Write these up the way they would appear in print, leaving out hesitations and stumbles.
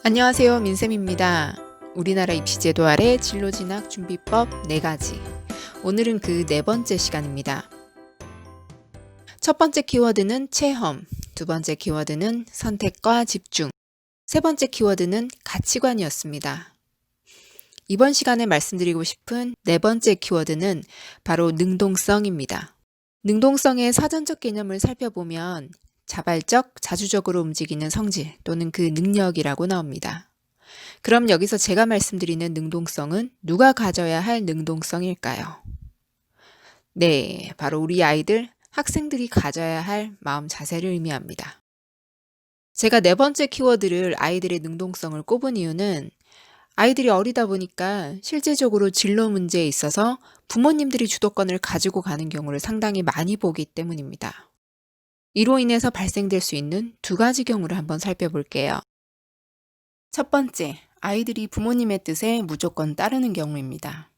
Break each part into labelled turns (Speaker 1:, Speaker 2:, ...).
Speaker 1: 안녕하세요. 민쌤입니다. 우리나라 입시제도 아래 진로진학 준비법 4가지. 오늘은 그 4번째 시간입니다. 첫 번째 키워드는 체험, 두 번째 키워드는 선택과 집중, 세 번째 키워드는 가치관이었습니다. 이번 시간에 말씀드리고 싶은 4번째 키워드는 바로 능동성입니다. 능동성의 사전적 개념을 살펴보면 자발적, 자주적으로 움직이는 성질 또는 그 능력이라고 나옵니다. 그럼 여기서 제가 말씀드리는 능동성은 누가 가져야 할 능동성일까요? 네, 바로 우리 아이들, 학생들이 가져야 할 마음 자세를 의미합니다. 제가 4번째 키워드를 아이들의 능동성을 꼽은 이유는 아이들이 어리다 보니까 실제적으로 진로 문제에 있어서 부모님들이 주도권을 가지고 가는 경우를 상당히 많이 보기 때문입니다. 이로 인해서 발생될 수 있는 2가지 경우를 한번 살펴볼게요. 첫 번째, 아이들이 부모님의 뜻에 무조건 따르는 경우입니다.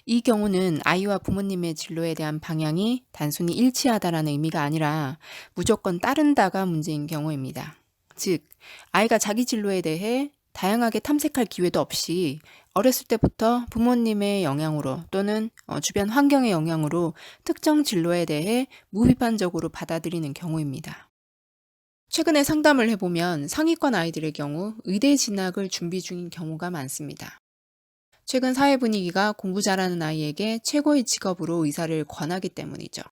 Speaker 1: 이 경우는 아이와 부모님의 진로에 대한 방향이 단순히 일치하다라는 의미가 아니라 무조건 따른다가 문제인 경우입니다. 즉, 아이가 자기 진로에 대해 다양하게 탐색할 기회도 없이 어렸을 때부터 부모님의 영향으로 또는 주변 환경의 영향으로 특정 진로에 대해 무비판적으로 받아들이는 경우입니다. 최근에 상담을 해보면 상위권 아이들의 경우 의대 진학을 준비 중인 경우가 많습니다. 최근 사회 분위기가 공부 잘하는 아이에게 최고의 직업으로 의사를 권하기 때문이죠.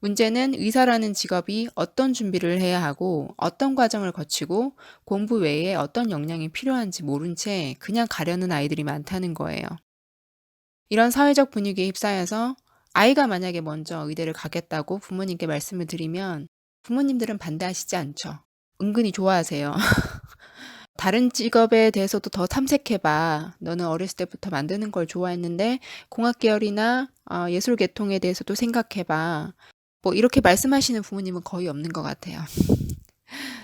Speaker 1: 문제는 의사라는 직업이 어떤 준비를 해야 하고 어떤 과정을 거치고 공부 외에 어떤 역량이 필요한지 모른 채 그냥 가려는 아이들이 많다는 거예요. 이런 사회적 분위기에 휩싸여서 아이가 만약에 먼저 의대를 가겠다고 부모님께 말씀을 드리면 부모님들은 반대하시지 않죠. 은근히 좋아하세요. 다른 직업에 대해서도 더 탐색해봐. 너는 어렸을 때부터 만드는 걸 좋아했는데 공학 계열이나 예술 계통에 대해서도 생각해봐. 뭐 이렇게 말씀하시는 부모님은 거의 없는 것 같아요.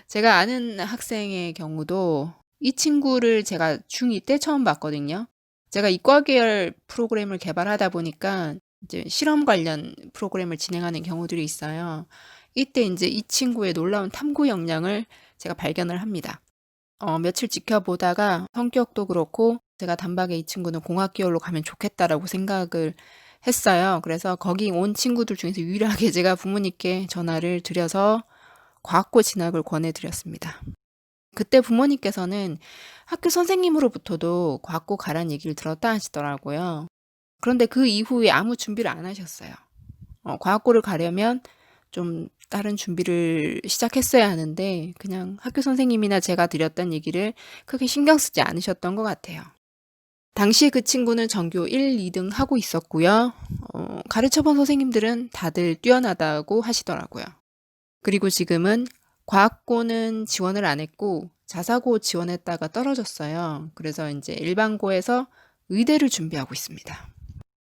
Speaker 1: 제가 아는 학생의 경우도 이 친구를 제가 중2 때 처음 봤거든요. 제가 이과 계열 프로그램을 개발하다 보니까 이제 실험 관련 프로그램을 진행하는 경우들이 있어요. 이때 이제 이 친구의 놀라운 탐구 역량을 제가 발견을 합니다. 며칠 지켜보다가 성격도 그렇고 제가 단박에 이 친구는 공학 계열로 가면 좋겠다라고 생각을 했어요. 그래서 거기 온 친구들 중에서 유일하게 제가 부모님께 전화를 드려서 과학고 진학을 권해드렸습니다. 그때 부모님께서는 학교 선생님으로부터도 과학고 가란 얘기를 들었다 하시더라고요. 그런데 그 이후에 아무 준비를 안 하셨어요. 과학고를 가려면 좀 다른 준비를 시작했어야 하는데 그냥 학교 선생님이나 제가 드렸던 얘기를 크게 신경 쓰지 않으셨던 것 같아요. 당시 그 친구는 전교 1, 2등 하고 있었고요. 가르쳐본 선생님들은 다들 뛰어나다고 하시더라고요. 그리고 지금은 과학고는 지원을 안 했고 자사고 지원했다가 떨어졌어요. 그래서 이제 일반고에서 의대를 준비하고 있습니다.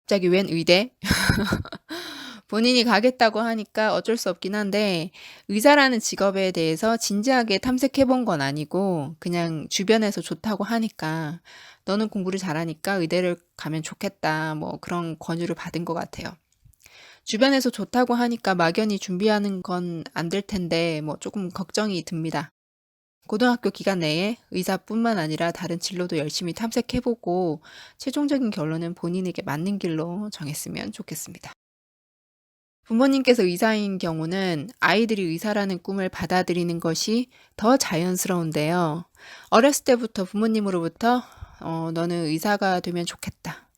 Speaker 1: 갑자기 웬 의대? 본인이 가겠다고 하니까 어쩔 수 없긴 한데 의사라는 직업에 대해서 진지하게 탐색해 본 건 아니고 그냥 주변에서 좋다고 하니까 너는 공부를 잘하니까 의대를 가면 좋겠다 뭐 그런 권유를 받은 것 같아요. 주변에서 좋다고 하니까 막연히 준비하는 건 안 될 텐데 뭐 조금 걱정이 듭니다. 고등학교 기간 내에 의사뿐만 아니라 다른 진로도 열심히 탐색해보고 최종적인 결론은 본인에게 맞는 길로 정했으면 좋겠습니다. 부모님께서 의사인 경우는 아이들이 의사라는 꿈을 받아들이는 것이 더 자연스러운데요. 어렸을 때부터 부모님으로부터 너는 의사가 되면 좋겠다.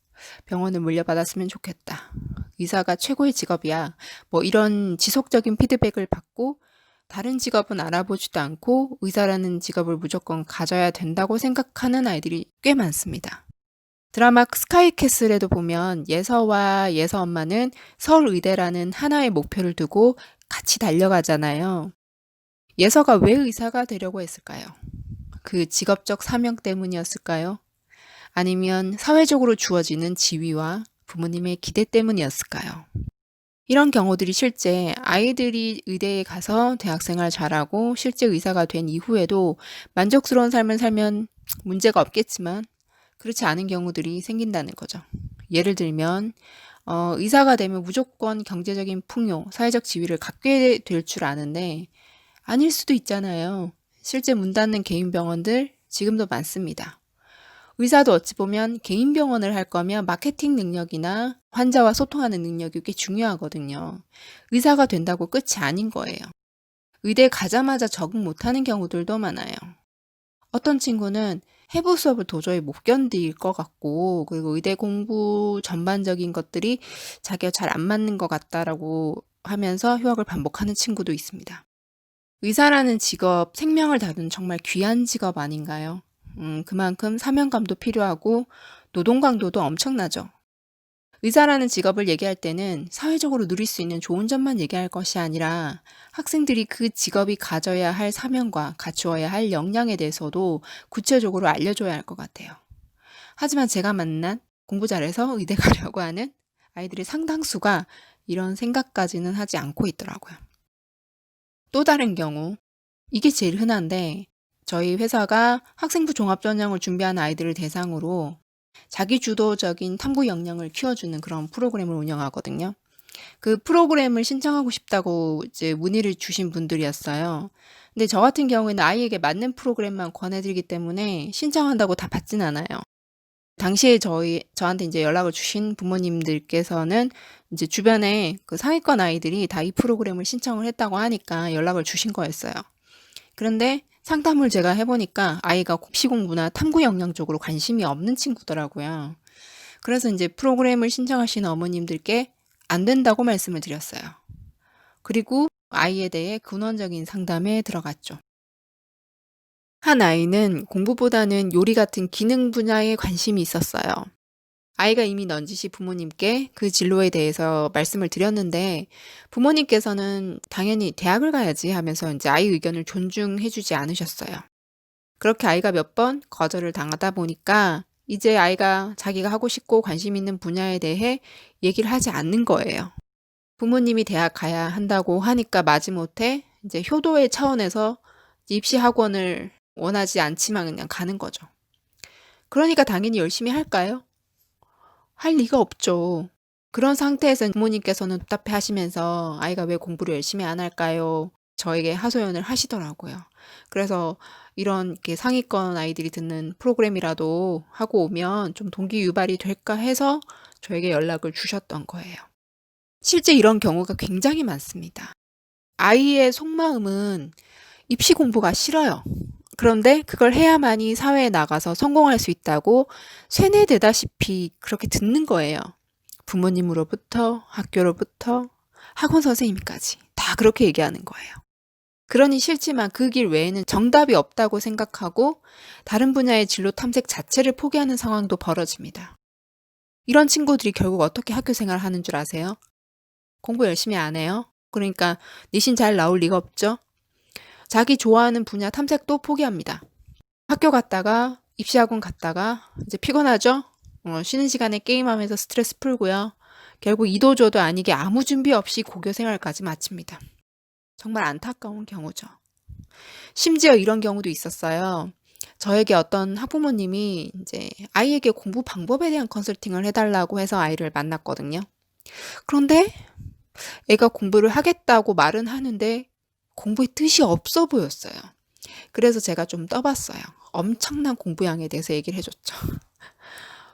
Speaker 1: 병원을 물려받았으면 좋겠다. 의사가 최고의 직업이야. 뭐 이런 지속적인 피드백을 받고 다른 직업은 알아보지도 않고 의사라는 직업을 무조건 가져야 된다고 생각하는 아이들이 꽤 많습니다. 드라마 스카이캐슬에도 보면 예서와 예서 엄마는 서울의대라는 하나의 목표를 두고 같이 달려가잖아요. 예서가 왜 의사가 되려고 했을까요? 그 직업적 사명 때문이었을까요? 아니면 사회적으로 주어지는 지위와 부모님의 기대 때문이었을까요? 이런 경우들이 실제 아이들이 의대에 가서 대학생활 잘하고 실제 의사가 된 이후에도 만족스러운 삶을 살면 문제가 없겠지만 그렇지 않은 경우들이 생긴다는 거죠. 예를 들면 의사가 되면 무조건 경제적인 풍요, 사회적 지위를 갖게 될 줄 아는데 아닐 수도 있잖아요. 실제 문 닫는 개인 병원들 지금도 많습니다. 의사도 어찌 보면 개인 병원을 할 거면 마케팅 능력이나 환자와 소통하는 능력이 꽤 중요하거든요. 의사가 된다고 끝이 아닌 거예요. 의대 가자마자 적응 못하는 경우들도 많아요. 어떤 친구는 해부 수업을 도저히 못 견딜 것 같고, 그리고 의대 공부 전반적인 것들이 자기가 잘 안 맞는 것 같다라고 하면서 휴학을 반복하는 친구도 있습니다. 의사라는 직업, 생명을 다루는 정말 귀한 직업 아닌가요? 그만큼 사명감도 필요하고 노동 강도도 엄청나죠. 의사라는 직업을 얘기할 때는 사회적으로 누릴 수 있는 좋은 점만 얘기할 것이 아니라 학생들이 그 직업이 가져야 할 사명과 갖추어야 할 역량에 대해서도 구체적으로 알려줘야 할 것 같아요. 하지만 제가 만난 공부 잘해서 의대 가려고 하는 아이들의 상당수가 이런 생각까지는 하지 않고 있더라고요. 또 다른 경우, 이게 제일 흔한데 저희 회사가 학생부 종합전형을 준비하는 아이들을 대상으로 자기 주도적인 탐구 역량을 키워주는 그런 프로그램을 운영하거든요. 그 프로그램을 신청하고 싶다고 이제 문의를 주신 분들이었어요. 근데 저 같은 경우에는 아이에게 맞는 프로그램만 권해드리기 때문에 신청한다고 다 받진 않아요. 당시에 저한테 이제 연락을 주신 부모님들께서는 이제 주변에 그 상위권 아이들이 다 이 프로그램을 신청을 했다고 하니까 연락을 주신 거였어요. 그런데 상담을 제가 해보니까 아이가 시공부나 탐구 역량 쪽으로 관심이 없는 친구더라고요. 그래서 이제 프로그램을 신청하시는 어머님들께 안 된다고 말씀을 드렸어요. 그리고 아이에 대해 근원적인 상담에 들어갔죠. 한 아이는 공부보다는 요리 같은 기능 분야에 관심이 있었어요. 아이가 이미 넌지시 부모님께 그 진로에 대해서 말씀을 드렸는데 부모님께서는 당연히 대학을 가야지 하면서 이제 아이 의견을 존중해주지 않으셨어요. 그렇게 아이가 몇 번 거절을 당하다 보니까 이제 아이가 자기가 하고 싶고 관심 있는 분야에 대해 얘기를 하지 않는 거예요. 부모님이 대학 가야 한다고 하니까 마지못해 이제 효도의 차원에서 입시 학원을 원하지 않지만 그냥 가는 거죠. 그러니까 당연히 열심히 할까요? 할 리가 없죠. 그런 상태에서 부모님께서는 답답해 하시면서 아이가 왜 공부를 열심히 안 할까요? 저에게 하소연을 하시더라고요. 그래서 이런 이렇게 상위권 아이들이 듣는 프로그램이라도 하고 오면 좀 동기 유발이 될까 해서 저에게 연락을 주셨던 거예요. 실제 이런 경우가 굉장히 많습니다. 아이의 속마음은 입시 공부가 싫어요. 그런데 그걸 해야만이 사회에 나가서 성공할 수 있다고 세뇌되다시피 그렇게 듣는 거예요. 부모님으로부터, 학교로부터, 학원 선생님까지 다 그렇게 얘기하는 거예요. 그러니 싫지만 그 길 외에는 정답이 없다고 생각하고 다른 분야의 진로 탐색 자체를 포기하는 상황도 벌어집니다. 이런 친구들이 결국 어떻게 학교 생활을 하는 줄 아세요? 공부 열심히 안 해요. 그러니까 내신 잘 나올 리가 없죠. 자기 좋아하는 분야 탐색도 포기합니다. 학교 갔다가 입시학원 갔다가 이제 피곤하죠? 쉬는 시간에 게임하면서 스트레스 풀고요. 결국 이도저도 아니게 아무 준비 없이 고교 생활까지 마칩니다. 정말 안타까운 경우죠. 심지어 이런 경우도 있었어요. 저에게 어떤 학부모님이 이제 아이에게 공부 방법에 대한 컨설팅을 해달라고 해서 아이를 만났거든요. 그런데 애가 공부를 하겠다고 말은 하는데 공부에 뜻이 없어 보였어요. 그래서 제가 좀 떠봤어요. 엄청난 공부량에 대해서 얘기를 해줬죠.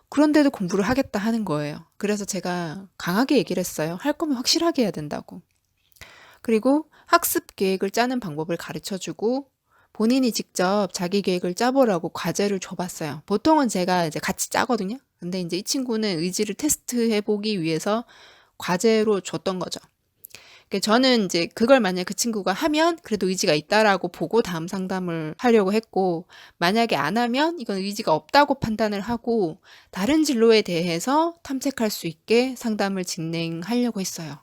Speaker 1: 그런데도 공부를 하겠다 하는 거예요. 그래서 제가 강하게 얘기를 했어요. 할 거면 확실하게 해야 된다고. 그리고 학습 계획을 짜는 방법을 가르쳐주고 본인이 직접 자기 계획을 짜보라고 과제를 줘봤어요. 보통은 제가 이제 같이 짜거든요. 근데 이제 이 친구는 의지를 테스트해보기 위해서 과제로 줬던 거죠. 저는 이제 그걸 만약 그 친구가 하면 그래도 의지가 있다라고 보고 다음 상담을 하려고 했고, 만약에 안 하면 이건 의지가 없다고 판단을 하고 다른 진로에 대해서 탐색할 수 있게 상담을 진행하려고 했어요.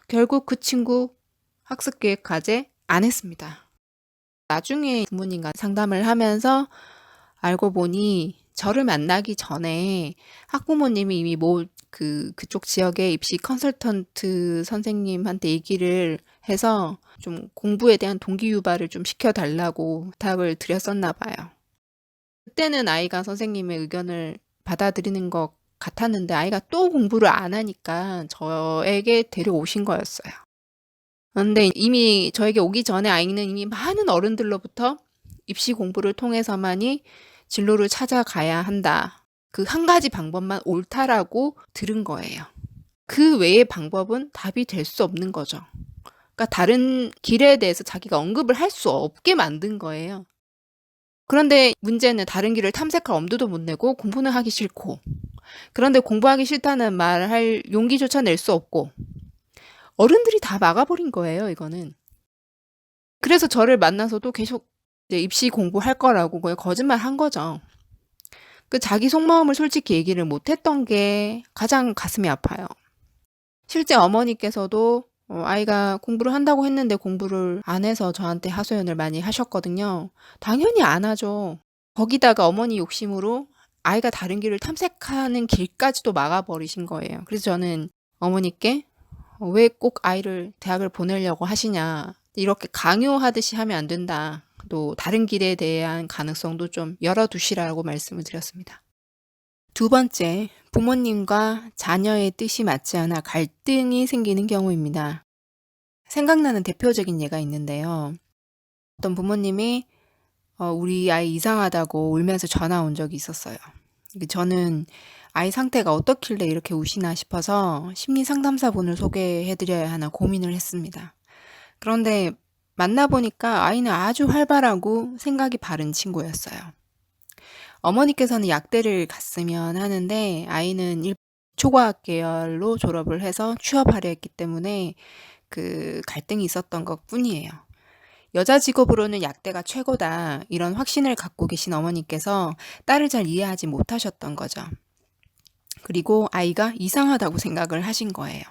Speaker 1: 결국 그 친구 학습계획 과제 안 했습니다. 나중에 부모님과 상담을 하면서 알고 보니 저를 만나기 전에 학부모님이 이미 그쪽 지역의 입시 컨설턴트 선생님한테 얘기를 해서 좀 공부에 대한 동기 유발을 좀 시켜달라고 부탁을 드렸었나 봐요. 그때는 아이가 선생님의 의견을 받아들이는 것 같았는데 아이가 또 공부를 안 하니까 저에게 데려오신 거였어요. 근데 이미 저에게 오기 전에 아이는 이미 많은 어른들로부터 입시 공부를 통해서만이 진로를 찾아가야 한다. 그 한 가지 방법만 옳다라고 들은 거예요. 그 외의 방법은 답이 될 수 없는 거죠. 그러니까 다른 길에 대해서 자기가 언급을 할 수 없게 만든 거예요. 그런데 문제는 다른 길을 탐색할 엄두도 못 내고 공부는 하기 싫고, 그런데 공부하기 싫다는 말을 할 용기조차 낼 수 없고, 어른들이 다 막아버린 거예요, 이거는. 그래서 저를 만나서도 계속 이제 입시 공부할 거라고 거의 거짓말 한 거죠. 그 자기 속마음을 솔직히 얘기를 못 했던 게 가장 가슴이 아파요. 실제 어머니께서도 아이가 공부를 한다고 했는데 공부를 안 해서 저한테 하소연을 많이 하셨거든요. 당연히 안 하죠. 거기다가 어머니 욕심으로 아이가 다른 길을 탐색하는 길까지도 막아버리신 거예요. 그래서 저는 어머니께 왜 꼭 아이를 대학을 보내려고 하시냐. 이렇게 강요하듯이 하면 안 된다. 또 다른 길에 대한 가능성도 좀 열어두시라고 말씀을 드렸습니다. 두 번째, 부모님과 자녀의 뜻이 맞지 않아 갈등이 생기는 경우입니다. 생각나는 대표적인 예가 있는데요. 어떤 부모님이 우리 아이 이상하다고 울면서 전화 온 적이 있었어요. 저는 아이 상태가 어떻길래 이렇게 우시나 싶어서 심리 상담사분을 소개해드려야 하나 고민을 했습니다. 그런데 만나보니까 아이는 아주 활발하고 생각이 바른 친구였어요. 어머니께서는 약대를 갔으면 하는데 아이는 초과학 계열로 졸업을 해서 취업하려 했기 때문에 그 갈등이 있었던 것 뿐이에요. 여자 직업으로는 약대가 최고다, 이런 확신을 갖고 계신 어머니께서 딸을 잘 이해하지 못하셨던 거죠. 그리고 아이가 이상하다고 생각을 하신 거예요.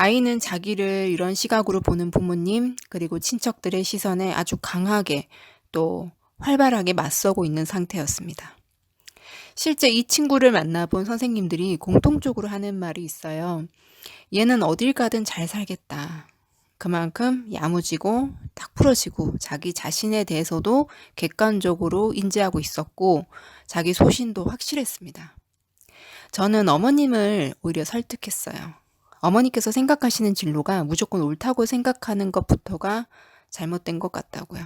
Speaker 1: 아이는 자기를 이런 시각으로 보는 부모님, 그리고 친척들의 시선에 아주 강하게 또 활발하게 맞서고 있는 상태였습니다. 실제 이 친구를 만나본 선생님들이 공통적으로 하는 말이 있어요. 얘는 어딜 가든 잘 살겠다. 그만큼 야무지고 딱 부러지고 자기 자신에 대해서도 객관적으로 인지하고 있었고 자기 소신도 확실했습니다. 저는 어머님을 오히려 설득했어요. 어머니께서 생각하시는 진로가 무조건 옳다고 생각하는 것부터가 잘못된 것 같다고요.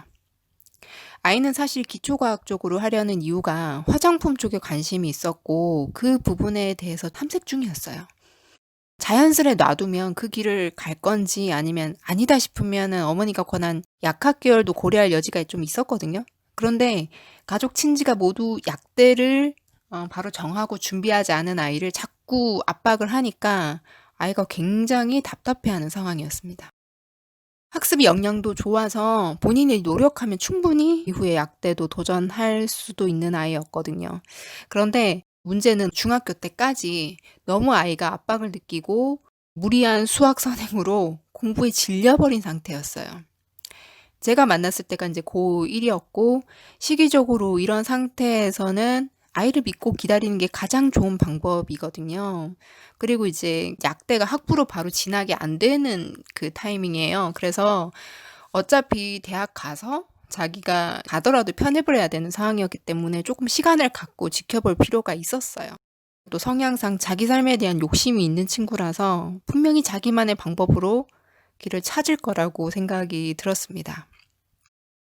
Speaker 1: 아이는 사실 기초과학 쪽으로 하려는 이유가 화장품 쪽에 관심이 있었고 그 부분에 대해서 탐색 중이었어요. 자연스레 놔두면 그 길을 갈 건지 아니면 아니다 싶으면 어머니가 권한 약학 계열도 고려할 여지가 좀 있었거든요. 그런데 가족 친지가 모두 약대를 바로 정하고 준비하지 않은 아이를 자꾸 압박을 하니까 아이가 굉장히 답답해하는 상황이었습니다. 학습 역량도 좋아서 본인이 노력하면 충분히 이후에 약대도 도전할 수도 있는 아이였거든요. 그런데 문제는 중학교 때까지 너무 아이가 압박을 느끼고 무리한 수학 선행으로 공부에 질려버린 상태였어요. 제가 만났을 때가 이제 고1이었고 시기적으로 이런 상태에서는 아이를 믿고 기다리는 게 가장 좋은 방법이거든요. 그리고 이제 약대가 학부로 바로 진학이 안 되는 그 타이밍이에요. 그래서 어차피 대학 가서 자기가 가더라도 편입을 해야 되는 상황이었기 때문에 조금 시간을 갖고 지켜볼 필요가 있었어요. 또 성향상 자기 삶에 대한 욕심이 있는 친구라서 분명히 자기만의 방법으로 길을 찾을 거라고 생각이 들었습니다.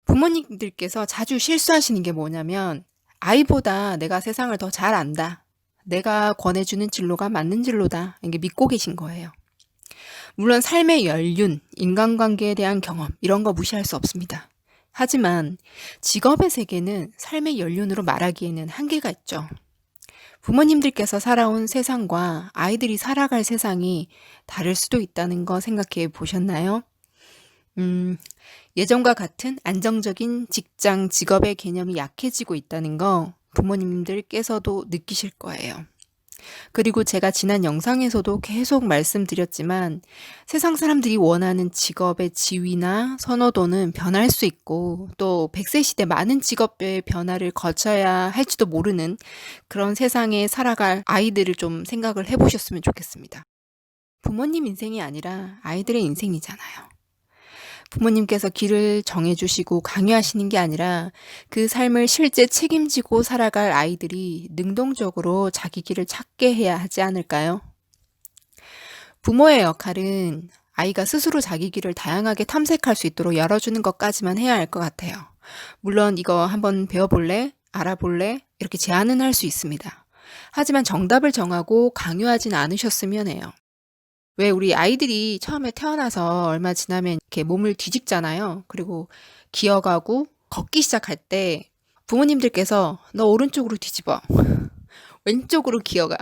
Speaker 1: 부모님들께서 자주 실수하시는 게 뭐냐면 아이보다 내가 세상을 더 잘 안다. 내가 권해주는 진로가 맞는 진로다. 이게 믿고 계신 거예요. 물론 삶의 연륜, 인간관계에 대한 경험 이런 거 무시할 수 없습니다. 하지만 직업의 세계는 삶의 연륜으로 말하기에는 한계가 있죠. 부모님들께서 살아온 세상과 아이들이 살아갈 세상이 다를 수도 있다는 거 생각해 보셨나요? 예전과 같은 안정적인 직장, 직업의 개념이 약해지고 있다는 거 부모님들께서도 느끼실 거예요. 그리고 제가 지난 영상에서도 계속 말씀드렸지만 세상 사람들이 원하는 직업의 지위나 선호도는 변할 수 있고 또 100세 시대 많은 직업의 변화를 거쳐야 할지도 모르는 그런 세상에 살아갈 아이들을 좀 생각을 해보셨으면 좋겠습니다. 부모님 인생이 아니라 아이들의 인생이잖아요. 부모님께서 길을 정해주시고 강요하시는 게 아니라 그 삶을 실제 책임지고 살아갈 아이들이 능동적으로 자기 길을 찾게 해야 하지 않을까요? 부모의 역할은 아이가 스스로 자기 길을 다양하게 탐색할 수 있도록 열어주는 것까지만 해야 할 것 같아요. 물론 이거 한번 배워볼래? 알아볼래? 이렇게 제안은 할 수 있습니다. 하지만 정답을 정하고 강요하진 않으셨으면 해요. 왜 우리 아이들이 처음에 태어나서 얼마 지나면 이렇게 몸을 뒤집잖아요. 그리고 기어가고 걷기 시작할 때 부모님들께서 너 오른쪽으로 뒤집어. 왼쪽으로 기어가.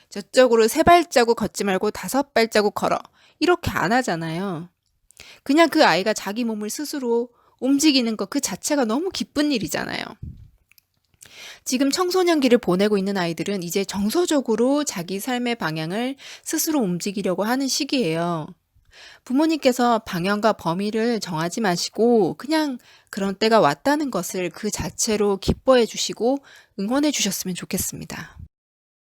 Speaker 1: 저쪽으로 3발자국 걷지 말고 5발자국 걸어. 이렇게 안 하잖아요. 그냥 그 아이가 자기 몸을 스스로 움직이는 것 그 자체가 너무 기쁜 일이잖아요. 지금 청소년기를 보내고 있는 아이들은 이제 정서적으로 자기 삶의 방향을 스스로 움직이려고 하는 시기예요. 부모님께서 방향과 범위를 정하지 마시고 그냥 그런 때가 왔다는 것을 그 자체로 기뻐해 주시고 응원해 주셨으면 좋겠습니다.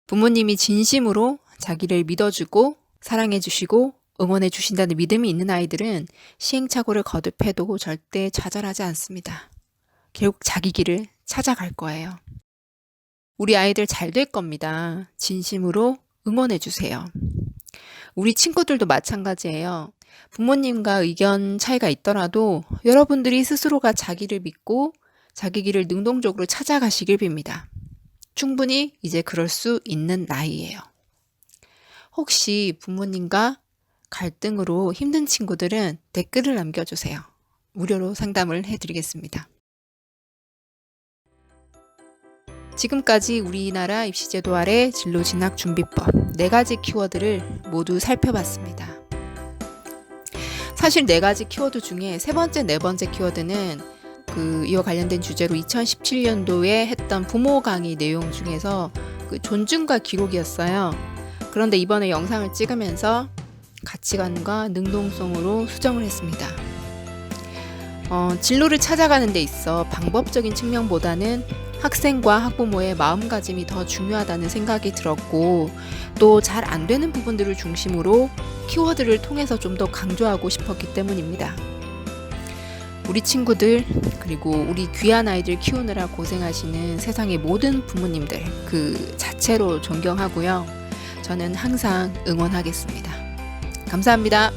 Speaker 1: 부모님이 진심으로 자기를 믿어주고 사랑해 주시고 응원해 주신다는 믿음이 있는 아이들은 시행착오를 거듭해도 절대 좌절하지 않습니다. 결국 자기 길을 찾아갈 거예요. 우리 아이들 잘 될 겁니다. 진심으로 응원해 주세요. 우리 친구들도 마찬가지예요. 부모님과 의견 차이가 있더라도 여러분들이 스스로가 자기를 믿고 자기 길을 능동적으로 찾아가시길 빕니다. 충분히 이제 그럴 수 있는 나이예요. 혹시 부모님과 갈등으로 힘든 친구들은 댓글을 남겨주세요. 무료로 상담을 해드리겠습니다. 지금까지 우리나라 입시제도 아래 진로 진학 준비법 4가지 키워드를 모두 살펴봤습니다. 사실 4가지 키워드 중에 3번째, 4번째 키워드는 이와 관련된 주제로 2017년도에 했던 부모 강의 내용 중에서 존중과 기록이었어요. 그런데 이번에 영상을 찍으면서 가치관과 능동성으로 수정을 했습니다. 진로를 찾아가는 데 있어 방법적인 측면보다는 학생과 학부모의 마음가짐이 더 중요하다는 생각이 들었고 또 잘 안 되는 부분들을 중심으로 키워드를 통해서 좀 더 강조하고 싶었기 때문입니다. 우리 친구들 그리고 우리 귀한 아이들 키우느라 고생하시는 세상의 모든 부모님들 그 자체로 존경하고요. 저는 항상 응원하겠습니다. 감사합니다.